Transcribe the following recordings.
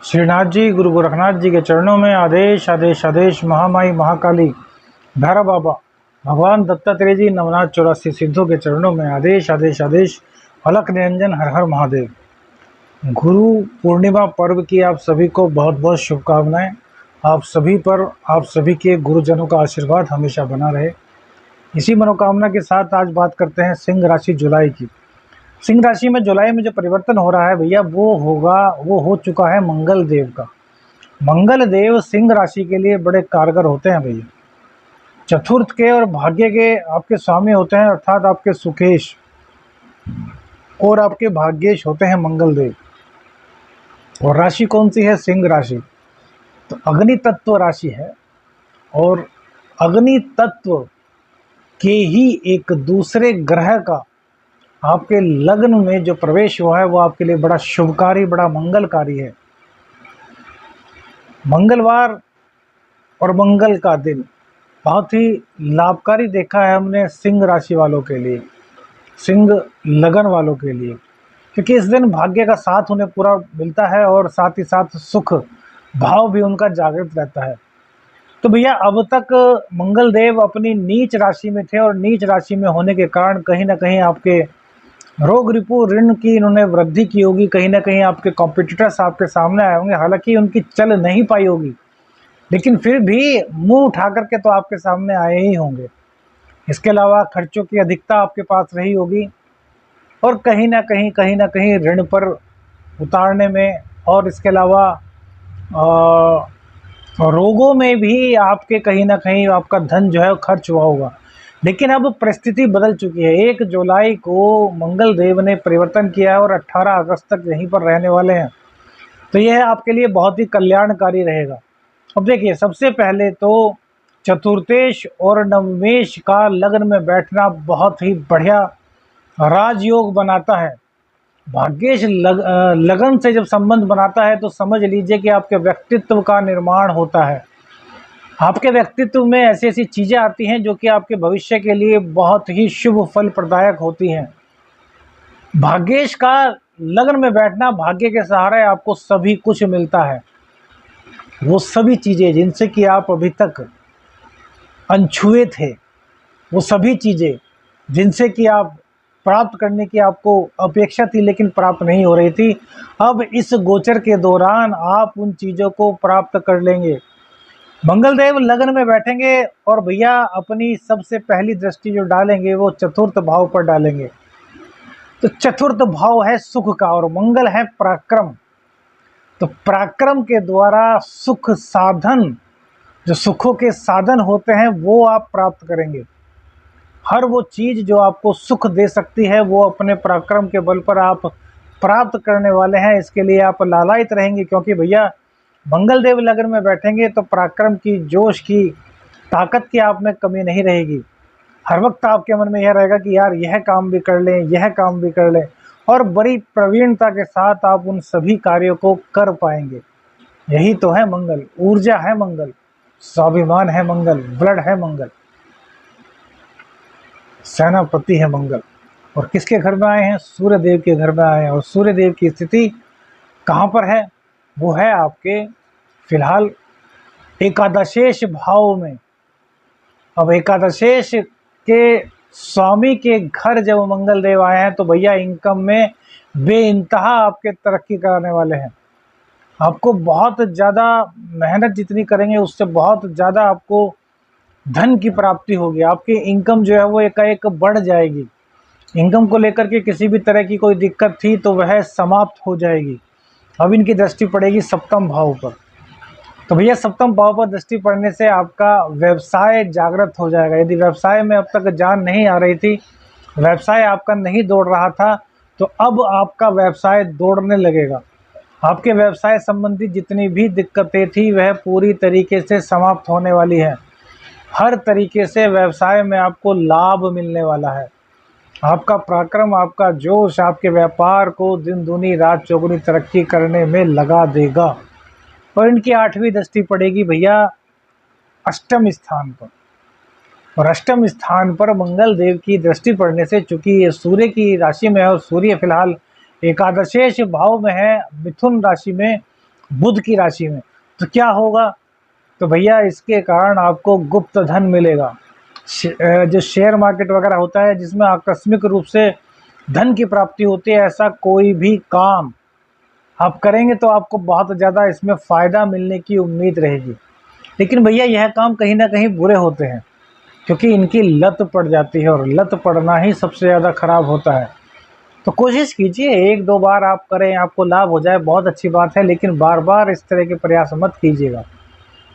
श्रीनाथ जी गुरु गोरखनाथ जी के चरणों में आदेश आदेश आदेश। महामाई महाकाली भैरव बाबा भगवान दत्तात्रेय जी नवनाथ 84 सिद्धों के चरणों में आदेश आदेश आदेश। अलख निरंजन हर हर महादेव। गुरु पूर्णिमा पर्व की आप सभी को बहुत बहुत शुभकामनाएं। आप सभी पर आप सभी के गुरुजनों का आशीर्वाद हमेशा बना रहे। इसी मनोकामना के साथ आज बात करते हैं सिंह राशि जुलाई की। सिंह राशि में जुलाई में जो परिवर्तन हो रहा है भैया वो हो चुका है मंगल देव का। मंगल देव सिंह राशि के लिए बड़े कारगर होते हैं भैया। चतुर्थ के और भाग्य के आपके स्वामी होते हैं, अर्थात आपके सुकेश और आपके भाग्येश होते हैं मंगल देव। और राशि कौन सी है? सिंह राशि। तो अग्नि तत्व राशि है और अग्नि तत्व के ही एक दूसरे ग्रह का आपके लग्न में जो प्रवेश हुआ है वो आपके लिए बड़ा शुभकारी, बड़ा मंगलकारी है। मंगलवार और मंगल का दिन बहुत ही लाभकारी देखा है हमने सिंह राशि वालों के लिए, सिंह लगन वालों के लिए, क्योंकि इस दिन भाग्य का साथ उन्हें पूरा मिलता है और साथ ही साथ सुख भाव भी उनका जागृत रहता है। तो भैया अब तक मंगल देव अपनी नीच राशि में थे और नीच राशि में होने के कारण कहीं ना कहीं आपके रोग रिपू ऋण की इन्होंने वृद्धि की होगी। कहीं ना कहीं आपके कॉम्पिटिटर्स आपके सामने आए होंगे, हालांकि उनकी चल नहीं पाई होगी, लेकिन फिर भी मुंह उठा करके तो आपके सामने आए ही होंगे। इसके अलावा खर्चों की अधिकता आपके पास रही होगी और कहीं ना कहीं ऋण पर उतारने में और इसके अलावा रोगों में भी आपके कहीं ना कहीं आपका धन जो है खर्च हुआ होगा। लेकिन अब परिस्थिति बदल चुकी है। 1 जुलाई को मंगल देव ने परिवर्तन किया है और 18 अगस्त तक यहीं पर रहने वाले हैं। तो यह आपके लिए बहुत ही कल्याणकारी रहेगा। अब देखिए, सबसे पहले तो चतुर्थेश और नवमेश का लग्न में बैठना बहुत ही बढ़िया राजयोग बनाता है। भाग्येश लगन से जब संबंध बनाता है तो समझ लीजिए कि आपके व्यक्तित्व का निर्माण होता है। आपके व्यक्तित्व में ऐसी ऐसी चीज़ें आती हैं जो कि आपके भविष्य के लिए बहुत ही शुभ फल प्रदायक होती हैं। भाग्येश का लग्न में बैठना, भाग्य के सहारे आपको सभी कुछ मिलता है। वो सभी चीज़ें जिनसे कि आप अभी तक अनछुए थे, वो सभी चीज़ें जिनसे कि आप प्राप्त करने की आपको अपेक्षा थी लेकिन प्राप्त नहीं हो रही थी, अब इस गोचर के दौरान आप उन चीज़ों को प्राप्त कर लेंगे। मंगल देव लग्न में बैठेंगे और भैया अपनी सबसे पहली दृष्टि जो डालेंगे वो चतुर्थ भाव पर डालेंगे। तो चतुर्थ भाव है सुख का और मंगल है पराक्रम। तो पराक्रम के द्वारा सुख साधन, जो सुखों के साधन होते हैं वो आप प्राप्त करेंगे। हर वो चीज़ जो आपको सुख दे सकती है वो अपने पराक्रम के बल पर आप प्राप्त करने वाले हैं। इसके लिए आप लालायित रहेंगे, क्योंकि भैया मंगल देव लग्न में बैठेंगे तो पराक्रम की, जोश की, ताकत की आप में कमी नहीं रहेगी। हर वक्त आपके मन में यह रहेगा कि यार यह काम भी कर लें, यह काम भी कर लें, और बड़ी प्रवीणता के साथ आप उन सभी कार्यों को कर पाएंगे। यही तो है मंगल। ऊर्जा है मंगल, स्वाभिमान है मंगल, ब्लड है मंगल, सेनापति है मंगल। और किसके घर में आए हैं? सूर्य देव के घर में आए हैं। और सूर्य देव की स्थिति कहाँ पर है? वो है आपके फिलहाल एकादशेष भाव में। अब एकादशेष के स्वामी के घर जब मंगल देव आए हैं तो भैया इनकम में बेइंतहा आपके तरक्की कराने वाले हैं। आपको बहुत ज़्यादा मेहनत जितनी करेंगे उससे बहुत ज़्यादा आपको धन की प्राप्ति होगी। आपकी इनकम जो है वो एकाएक बढ़ जाएगी। इनकम को लेकर के किसी भी तरह की कोई दिक्कत थी तो वह समाप्त हो जाएगी। अब इनकी दृष्टि पड़ेगी सप्तम भाव पर। तो भैया सप्तम भाव पर दृष्टि पड़ने से आपका व्यवसाय जागृत हो जाएगा। यदि व्यवसाय में अब तक जान नहीं आ रही थी, व्यवसाय आपका नहीं दौड़ रहा था, तो अब आपका व्यवसाय दौड़ने लगेगा। आपके व्यवसाय संबंधी जितनी भी दिक्कतें थी वह पूरी तरीके से समाप्त होने वाली है। हर तरीके से व्यवसाय में आपको लाभ मिलने वाला है। आपका पराक्रम, आपका जोश आपके व्यापार को दिन दूनी रात चौगुनी तरक्की करने में लगा देगा। और इनकी 8वीं दृष्टि पड़ेगी भैया अष्टम स्थान पर। और अष्टम स्थान पर मंगल देव की दृष्टि पड़ने से, चूंकि ये सूर्य की राशि में है और सूर्य फिलहाल एकादशेष भाव में है, मिथुन राशि में, बुध की राशि में, तो क्या होगा? तो भैया इसके कारण आपको गुप्त धन मिलेगा। जो शेयर मार्केट वगैरह होता है जिसमें आकस्मिक रूप से धन की प्राप्ति होती है, ऐसा कोई भी काम आप करेंगे तो आपको बहुत ज़्यादा इसमें फ़ायदा मिलने की उम्मीद रहेगी। लेकिन भैया यह काम कहीं ना कहीं बुरे होते हैं, क्योंकि इनकी लत पड़ जाती है, और लत पड़ना ही सबसे ज़्यादा खराब होता है। तो कोशिश कीजिए, एक दो बार आप करें, आपको लाभ हो जाए बहुत अच्छी बात है, लेकिन बार बार इस तरह के प्रयास मत कीजिएगा,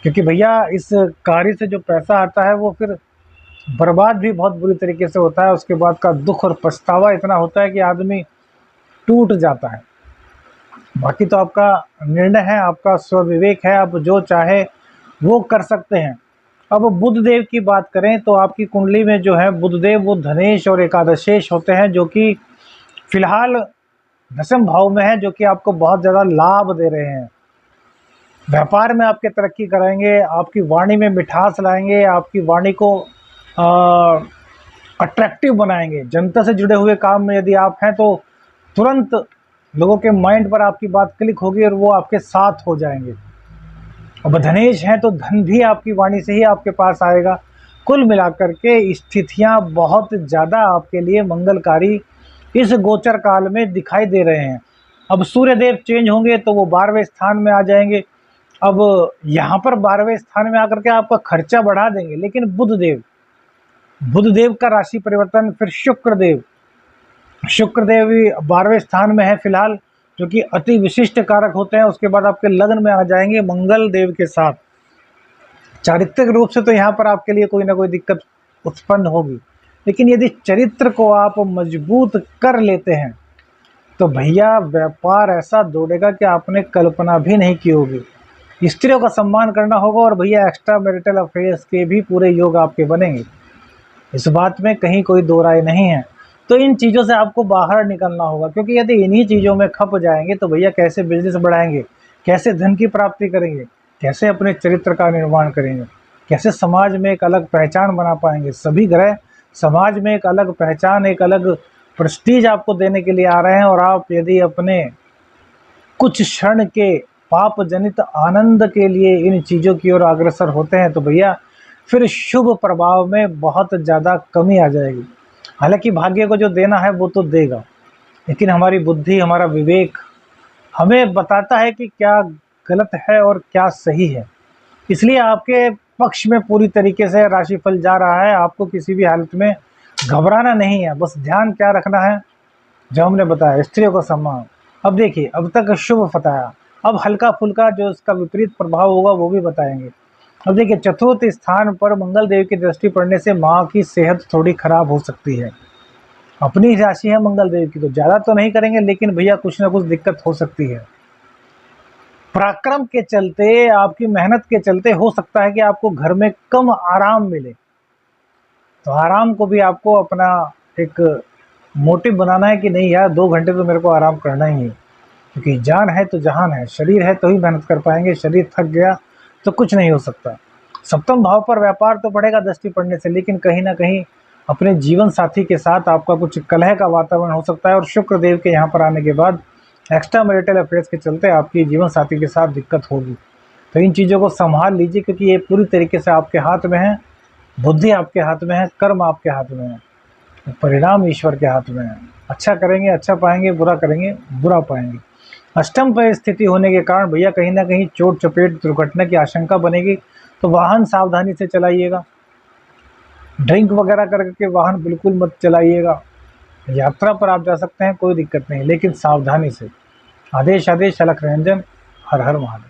क्योंकि भैया इस कार्य से जो पैसा आता है वो फिर बर्बाद भी बहुत बुरी तरीके से होता है। उसके बाद का दुख और पछतावा इतना होता है कि आदमी टूट जाता है। बाकी तो आपका निर्णय है, आपका स्वविवेक है, आप जो चाहे वो कर सकते हैं। अब बुधदेव की बात करें तो आपकी कुंडली में जो है बुधदेव वो धनेश और एकादशेश होते हैं, जो कि फिलहाल दशम भाव में है, जो कि आपको बहुत ज़्यादा लाभ दे रहे हैं। व्यापार में आपके तरक्की कराएंगे, आपकी वाणी में मिठास लाएंगे, आपकी वाणी को अट्रैक्टिव बनाएंगे। जनता से जुड़े हुए काम में यदि आप हैं तो तुरंत लोगों के माइंड पर आपकी बात क्लिक होगी और वो आपके साथ हो जाएंगे। अब धनेश हैं तो धन भी आपकी वाणी से ही आपके पास आएगा। कुल मिलाकर के स्थितियां बहुत ज़्यादा आपके लिए मंगलकारी इस गोचर काल में दिखाई दे रहे हैं। अब सूर्यदेव चेंज होंगे तो वो 12वें स्थान में आ जाएंगे। अब यहाँ पर 12वें स्थान में आकर के आपका खर्चा बढ़ा देंगे, लेकिन बुधदेव का राशि परिवर्तन, फिर शुक्रदेव भी 12वें स्थान में है फिलहाल, जो कि अति विशिष्ट कारक होते हैं। उसके बाद आपके लग्न में आ जाएंगे मंगल देव के साथ। चारित्रिक रूप से तो यहाँ पर आपके लिए कोई ना कोई दिक्कत उत्पन्न होगी, लेकिन यदि चरित्र को आप मजबूत कर लेते हैं तो भैया व्यापार ऐसा दौड़ेगा कि आपने कल्पना भी नहीं की होगी। स्त्रियों का सम्मान करना होगा, और भैया एक्स्ट्रा मैरिटल अफेयर्स के भी पूरे योग आपके बनेंगे, इस बात में कहीं कोई दो राय नहीं है। तो इन चीज़ों से आपको बाहर निकलना होगा, क्योंकि यदि इन्हीं चीज़ों में खप जाएंगे तो भैया कैसे बिजनेस बढ़ाएंगे, कैसे धन की प्राप्ति करेंगे, कैसे अपने चरित्र का निर्माण करेंगे, कैसे समाज में एक अलग पहचान बना पाएंगे। सभी ग्रह समाज में एक अलग पहचान, एक अलग प्रेस्टीज आपको देने के लिए आ रहे हैं, और आप यदि अपने कुछ क्षण के पाप जनित आनंद के लिए इन चीज़ों की ओर अग्रसर होते हैं तो भैया फिर शुभ प्रभाव में बहुत ज़्यादा कमी आ जाएगी। हालांकि भाग्य को जो देना है वो तो देगा, लेकिन हमारी बुद्धि, हमारा विवेक हमें बताता है कि क्या गलत है और क्या सही है। इसलिए आपके पक्ष में पूरी तरीके से राशिफल जा रहा है। आपको किसी भी हालत में घबराना नहीं है, बस ध्यान क्या रखना है, जो हमने बताया, स्त्रियों का सम्मान। अब देखिए, अब तक शुभ बताया, अब हल्का फुल्का जो इसका विपरीत प्रभाव होगा वो भी बताएंगे। अब देखिए, चतुर्थ स्थान पर मंगल देव की दृष्टि पड़ने से माँ की सेहत थोड़ी खराब हो सकती है। अपनी राशि है मंगल देव की, तो ज़्यादा तो नहीं करेंगे, लेकिन भैया कुछ ना कुछ दिक्कत हो सकती है। पराक्रम के चलते, आपकी मेहनत के चलते हो सकता है कि आपको घर में कम आराम मिले, तो आराम को भी आपको अपना एक मोटिव बनाना है कि नहीं यार, 2 घंटे तो मेरे को आराम करना ही है, क्योंकि जान है तो जहान है, शरीर है तो ही मेहनत कर पाएंगे। शरीर थक गया तो कुछ नहीं हो सकता। सप्तम भाव पर व्यापार तो बढ़ेगा दृष्टि पड़ने से, लेकिन कहीं ना कहीं अपने जीवन साथी के साथ आपका कुछ कलह का वातावरण हो सकता है, और शुक्र देव के यहाँ पर आने के बाद एक्स्ट्रा मैरिटल अफेयर्स के चलते आपकी जीवन साथी के साथ दिक्कत होगी। तो इन चीज़ों को संभाल लीजिए, क्योंकि ये पूरी तरीके से आपके हाथ में है। बुद्धि आपके हाथ में है, कर्म आपके हाथ में है, परिणाम ईश्वर के हाथ में है। अच्छा करेंगे अच्छा पाएंगे, बुरा करेंगे बुरा पाएंगे। अष्टम पर स्थिति होने के कारण भैया कहीं ना कहीं चोट चपेट दुर्घटना की आशंका बनेगी, तो वाहन सावधानी से चलाइएगा। ड्रिंक वगैरह करके वाहन बिल्कुल मत चलाइएगा। यात्रा पर आप जा सकते हैं, कोई दिक्कत नहीं, लेकिन सावधानी से। आदेश अलख निरंजन। हर हर महादेव।